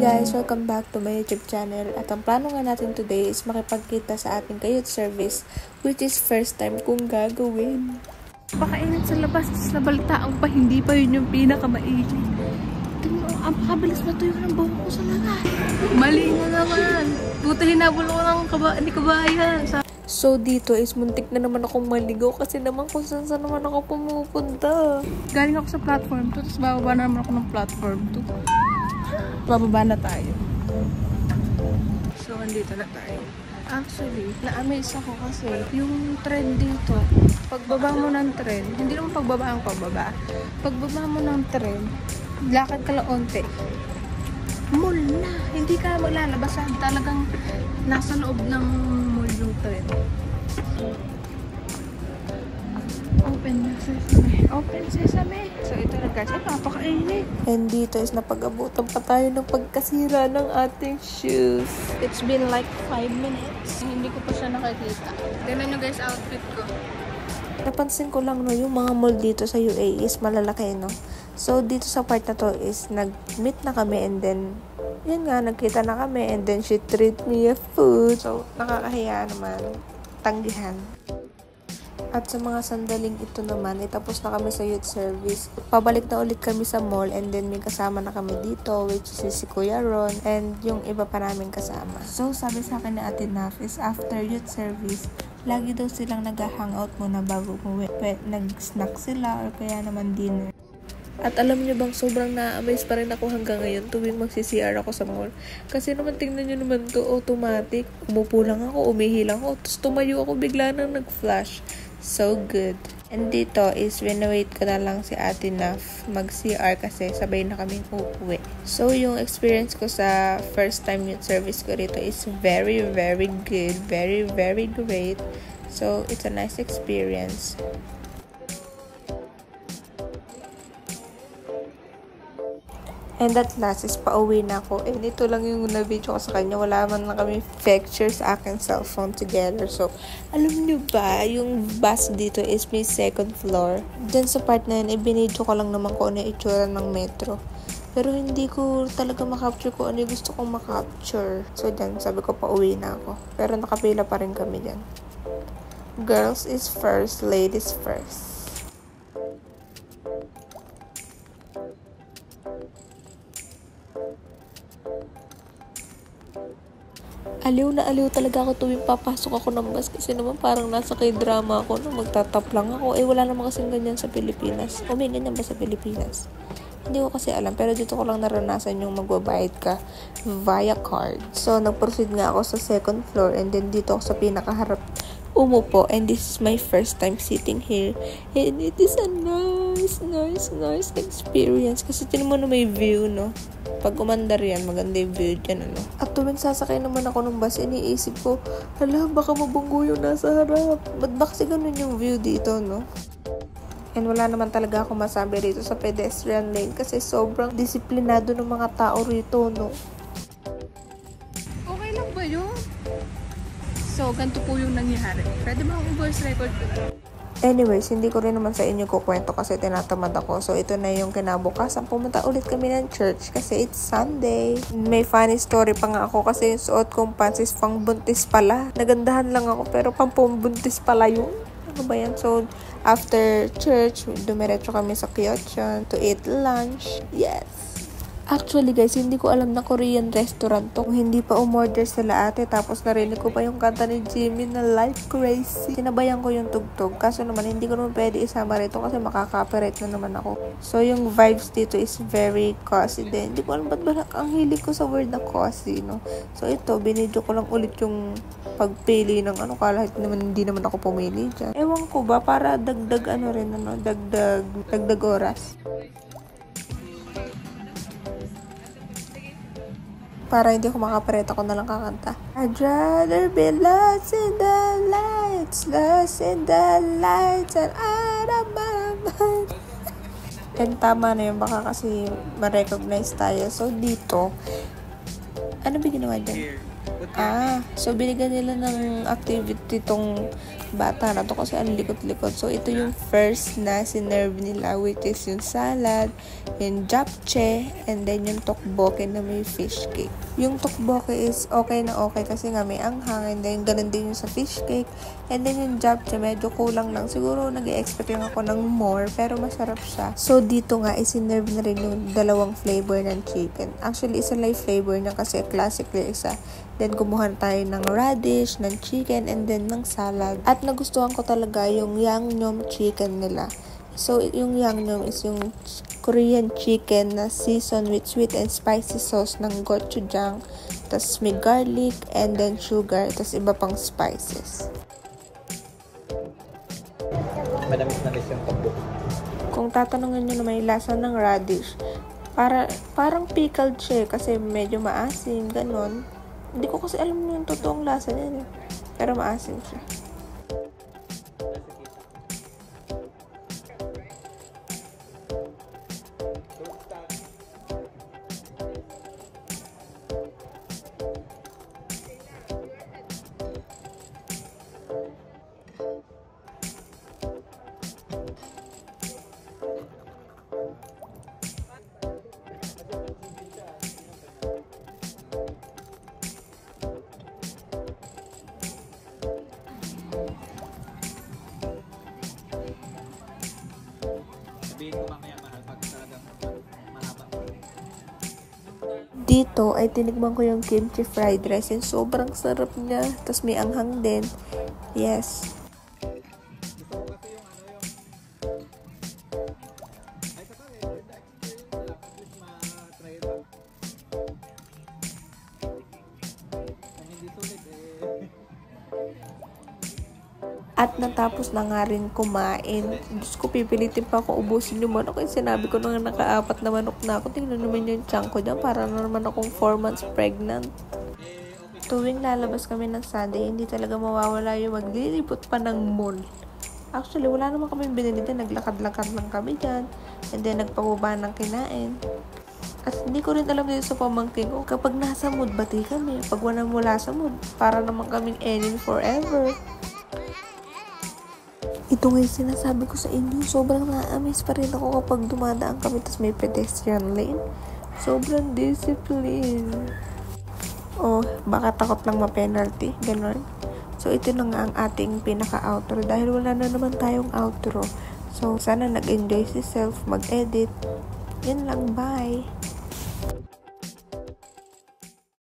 guys! Welcome back to my YouTube channel. At ang plano nga natin today is makipagkita sa ating youth service, which is first time kong gagawin. Pakainit sa labas, tapos nabalitaan pa, hindi pa yun yung pinakamainit. Tingnan mo, ang pakabilis na tuyo ng buhok ko sa labas. Mali na naman. Buti hinabol ko ng kabayan. So dito is muntik na naman akong maligaw kasi naman kung saan naman ako pumupunta. Galing ako sa platform 2, tapos bababa na naman ako ng platform 2. Bababa na tayo. So, andito na tayo. Actually, na-amaze ako kasi yung trend dito, pagbaba mo ng trend, hindi naman pagbaba ang pagbaba. Pagbaba mo ng trend, lakad ka lang onte. Mall na. Hindi ka maglalabasan. Talagang nasa loob ng mall yung trend. Open na sesame. Open sesame. So, ito na guys. Ay, napakainit. And dito is napag-abutan pa tayo ng pagkasira ng ating shoes. It's been like 5 minutes. Hindi ko pa siya nakikita. Tignan nyo guys, outfit ko. Napansin ko lang no, yung mga mall dito sa UAE is malalaki, no? So, dito sa part na to is nag-meet na kami and then, yun nga, nagkita na kami and then she treat me a food. So, nakakahiya naman. Tanggihan. At sa mga sandaling ito naman, itapos na kami sa youth service. Pabalik na ulit kami sa mall and then may kasama na kami dito, which is si Kuya Ron and yung iba pa namin kasama. So, sabi sa akin ni Ate Naf is after youth service, lagi daw silang nag-hangout muna bago umuwi. Nag-snack sila or kaya naman dinner. At alam niyo bang sobrang na-amaze pa rin ako hanggang ngayon tuwing magsi-CR ako sa mall. Kasi naman tingnan niyo naman to automatic. Umupo lang ako, umihi lang ako, tapos tumayo ako bigla nang nag-flash. So good. And dito is winawait ko na lang si Ate Naf mag-CR kasi sabay na kaming uuwi. So yung experience ko sa first time youth service ko rito is very, very good. Very, very great. So it's a nice experience. And at last is pauwi na ako. And ito lang yung na-video ko sa kanya. Wala man lang kami picture sa aking cellphone together. So, alam niyo ba, yung bus dito is may second floor. Diyan sa part na yun, ibinidyo ko lang naman kung ano yung itsura ng metro. Pero hindi ko talaga makapture kung ano yung gusto kong makapture. So, dyan, sabi ko pauwi na ako. Pero nakapila pa rin kami dyan. Girls is first, ladies first. Aliw na aliw talaga ako tuwing papasok ako ng bus kasi naman parang nasa K-drama ako no, magtatap lang ako. Eh wala naman kasing ganyan sa Pilipinas. O may ganyan ba sa Pilipinas? Hindi ko kasi alam pero dito ko lang naranasan yung magbabayad ka via card. So nag-proceed nga ako sa second floor and then dito ako sa pinakaharap umupo and this is my first time sitting here and it is a nice experience kasi tinan mo na may view no. Pag umandar yan, maganda yung view dyan, ano. At tuwing sasakay naman ako ng bus, iniisip ko, hala, baka mabunggo yung nasa harap. Ba't ba kasi ganun yung view dito, no? And wala naman talaga ako masabi rito sa pedestrian lane kasi sobrang disiplinado ng mga tao rito, no? Okay lang ba yun? So, ganito po yung nangyari. Pwede ba akong voice record ko? Anyways, hindi ko rin naman sa inyo kukwento kasi tinatamad ako. So, ito na yung kinabukasan. Pumunta ulit kami ng church kasi it's Sunday. May funny story pa nga ako kasi yung suot kong pants is pang buntis pala. Nagandahan lang ako pero pang buntis pala yun. Ano ba yan? So, after church, dumiretso kami sa Kyochon to eat lunch. Yes! Actually guys, hindi ko alam na Korean restaurant to. Kung hindi pa umorder sila ate, tapos narinig ko pa yung kanta ni Jimmy na Like Crazy. Sinabayan ko yung tugtog. Kaso naman, hindi ko naman pwede isama rito kasi makaka-copyright na naman ako. So, yung vibes dito is very cozy din. Hindi ko alam ba't ba ang hilig ko sa word na cozy, no? So, ito, binidyo ko lang ulit yung pagpili ng ano, kahit naman hindi naman ako pumili dyan. Ewan ko ba, para dagdag ano rin, ano, dagdag oras. Para hindi ko makapareta ko na lang kakanta. I'd rather be lost in the lights, and out of my mind. And tama na yun, baka kasi ma-recognize tayo. So, dito, ano ba ginawa dyan? So binigyan nila ng activity tong bata na to kasi ang likot-likot. So ito yung first na sinerve nila, which is yung salad, yung japchae, and then yung tteokbokki na may fish cake. Yung tteokbokki is okay na okay kasi nga may anghang, and then ganun din yung sa fish cake. And then yung japchae medyo kulang lang. Siguro nag-expect lang ako ng more, pero masarap siya. So dito nga isinerve na rin yung dalawang flavor ng chicken. Actually isa lang flavor niya kasi classically isa. Then, kumuha tayo ng radish, ng chicken, and then ng salad. At nagustuhan ko talaga yung Yangnyeom chicken nila. So, yung Yangnyeom is yung Korean chicken na seasoned with sweet and spicy sauce ng gochujang. Tapos may garlic, and then sugar, tapos iba pang spices. Madamis na rin yung tteokbokki. Kung tatanungin nyo na may lasa ng radish, parang pickled siya kasi medyo maasim, ganon. Hindi ko kasi alam yung totoong lasa niya. Pero maasim siya. Dito ay tinikman ko yung kimchi fried rice and sobrang sarap niya. Tapos may anghang din. Yes. At natapos na nga rin kumain. Diyos ko, pipilitin pa ako ubusin yung manok. Kasi sinabi ko na nga naka-4 na manok na ako. Tingnan naman yung tiyan ko dyan. Para na naman akong 4 months pregnant. Tuwing lalabas kami ng Sunday, hindi talaga mawawala yung maglilibot pa ng mall. Actually, wala naman kami binili din. Naglakad-lakad lang kami dyan. And then, nagpababa ng kinain. At hindi ko rin alam dito sa pamangkin ko. Kapag nasa mood, bati kami. Pag wala sa mood, para naman kaming enemy forever. Ito nga yung sinasabi ko sa inyo, sobrang na-amaze pa rin ako kapag dumadaan kami tapos may pedestrian lane. Sobrang discipline. Baka takot lang ma-penalty. Ganon. So, ito na nga ang ating pinaka-outro dahil wala na naman tayong outro. So, sana nag-enjoy si self, mag-edit. Yan lang, bye!